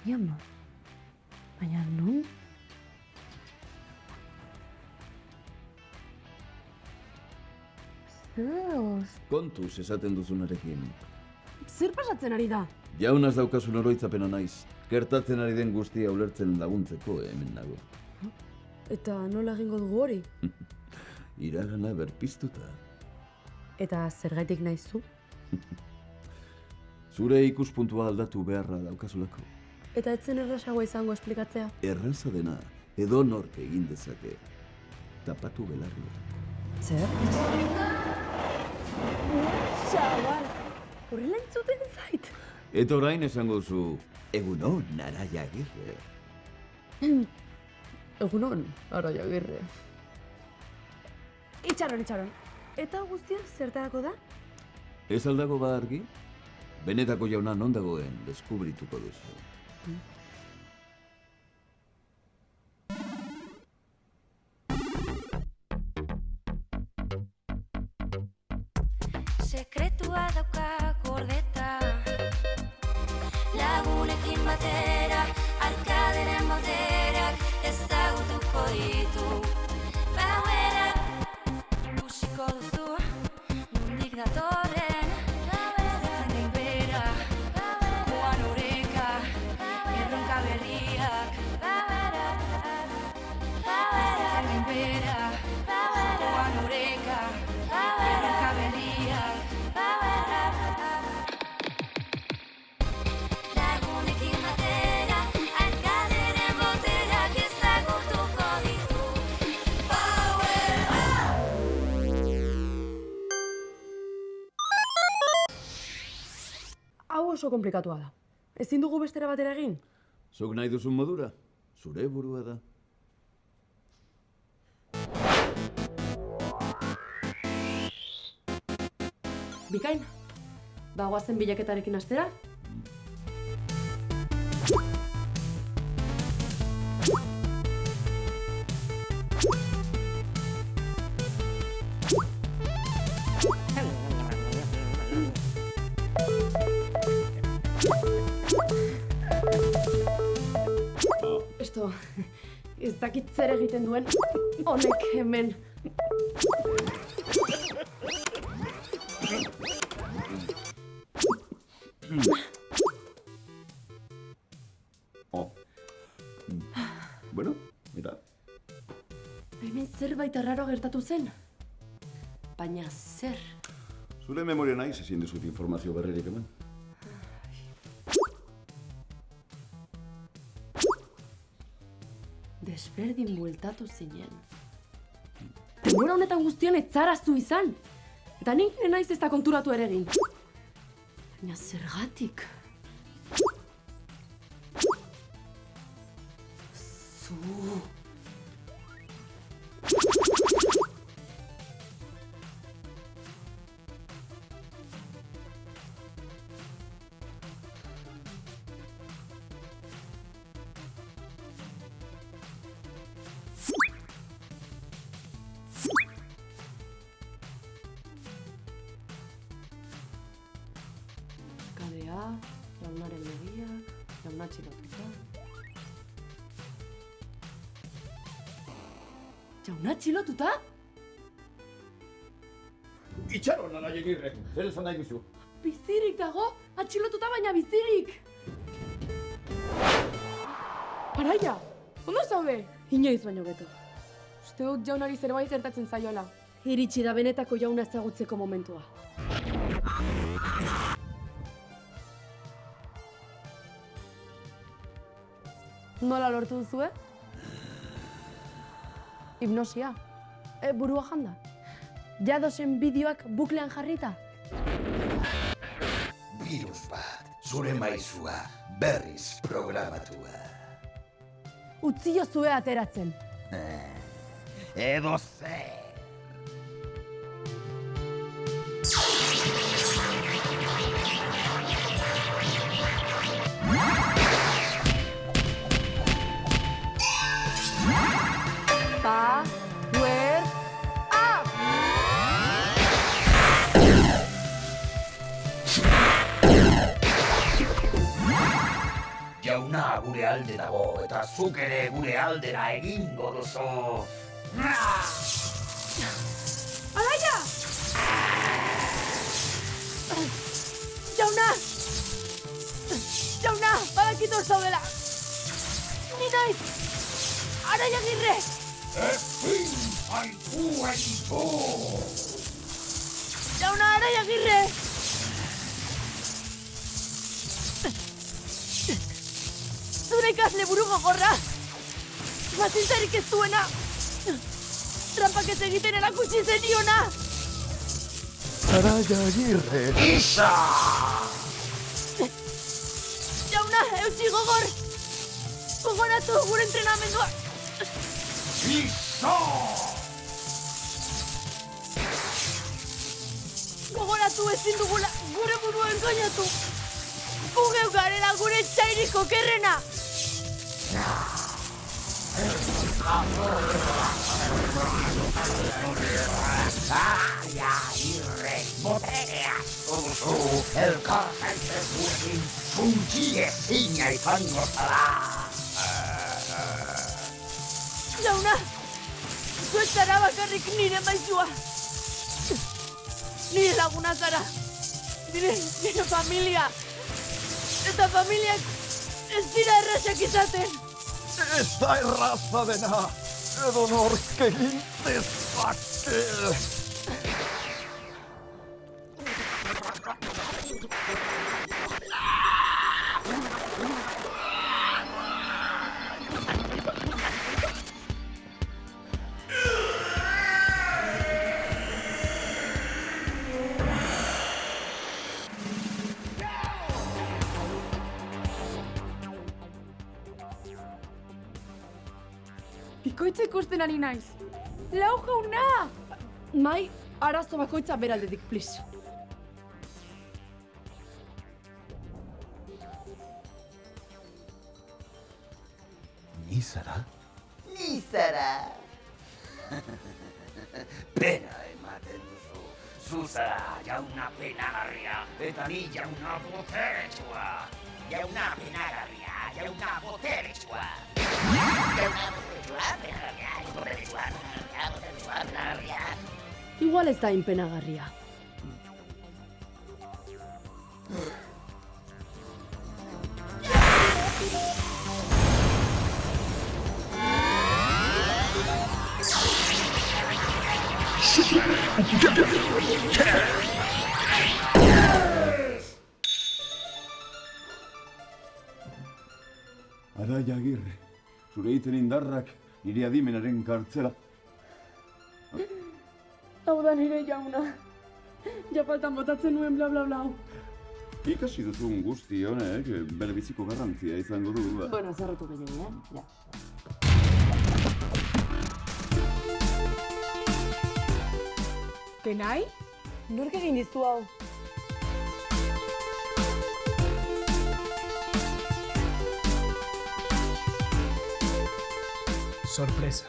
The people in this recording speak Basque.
Iama. Baina non? Zeus. Kontuz esaten duzunarekin. Zer pasatzen ari da? Jaunaz daukazun oroitzapena naiz. Gertatzen ari den guztia ulertzen laguntzeko hemen nago. Eta nola egingo dugu hori? Iragana berpiztuta. Eta zergaitik naizu? Zure ikuspuntua aldatu beharra daukazulako. Eta etzen errasagoa izango esplikatzea? Erraza dena, edonork egin dezake. Tapatu belarria. Zer? Txabal, horrela entzuten zait. Eta orain esango zu, egunon, Araia Agirre. Egunon, Araia Agirre. Itxaron. Eta guztia zertarako da? Ez aldago ba argi? Benetako jauna non dagoen deskubrituko duzu. Sekretua dauka gordeta, lagunekin batera, arkaderen moderak ezagutuko ditu. Bauera, ikusiko duzu, nondik datorren, ezatzen gainbera, joan oreka, erronka berriak. Ezatzen gainbera, joan oreka, erronka berriak. Lagunekin batera, arkaderen boterak ezagutuko ditu. Power Hau oso komplikatua da. Ezin dugu bestera batera egin? Zuk nahi duzun modura, zure burua da. Bikain, bagoazen bilaketarekin hastera? Esto, ez dakit zer egiten duen honek hemen. Oh. Bueno, mira. Hemen zerbait arraro gertatu zen. Baina zer? Zure memoria naiz ezin dizut informazio berririk eman. Desberdin bueltatu zinen. Denbora honetan guztian ez zara zu izan. Eta nik naiz ez da konturatu ere egin. Baina zergatik? Zu... Kadea, jaunaren begiak, jauna txilotuta. Jauna txilotuta? Itxaron, Araia Agirre, zer esan nahi duzu? Bizirik dago, atxilotuta baina bizirik! Araia, ondo zaude? Inoiz baino beto. Uste dut jaunari zerbait gertatzen zaiola. Iritsi da benetako jauna ezagutzeko momentua. Nola lortu duzue? Hipnosia. Burua janda. Jadosen bideoak buklean jarrita. Virus bat, zure maizua, berriz programatua. Utzio zue ateratzen. Edo zer. Power up! Jauna jauna gure alde dago, eta zuk ere gure aldera egingo duzu. Alaia! Jauna! Jauna, badakit hor zaudela! Ni naiz! Araia Agirre! Ezin zaitu egitu! Jauna, Araia Agirre! Zure ikasle buru gogorra! Mazintzarik ez duena! Trampak ez egiten erakutsi zeniona! Araia Agirre! Isa! Jauna, eutsi gogor! Gogoratu gure entrenamendua! Isa! Gogoratu ezin dugula gure burua engainatu! Gu geu garela gure txairik okerrena! Araia Agirre boterea duzu, elkar zaitezguekin suntsiezina izango zara. Jauna, zu ez zara bakarrik nire maizua. Nire laguna zara. Nire familia. Eta familiak ez dira errasak izaten. Ez da erraza dena, edo nork egin dezake. Bikoitza ikusten ari naiz. Lau jauna! Mai, arazo bakoitza beraldetik, please. Ni zara? Ni zara. Pena ematen duzu. Zu zara jauna penagarria, eta ni jauna boteretsua. Jauna penagarria, jauna boteretsua. Jauna boteretsua, penagarria, boteretsua, penagarria. Igual ez da inpenagarria. Araia Agirre, zure iten indarrak nire adimenaren kartzela. Hau da nire jauna. Ja faltan botatzen nuen bla bla bla. Ikasi duzun guzti honek, bere biziko garrantzia izango du. Bueno, zerretu gehiago, ja. Kenai? Nork egin dizu hau? Sorpresa.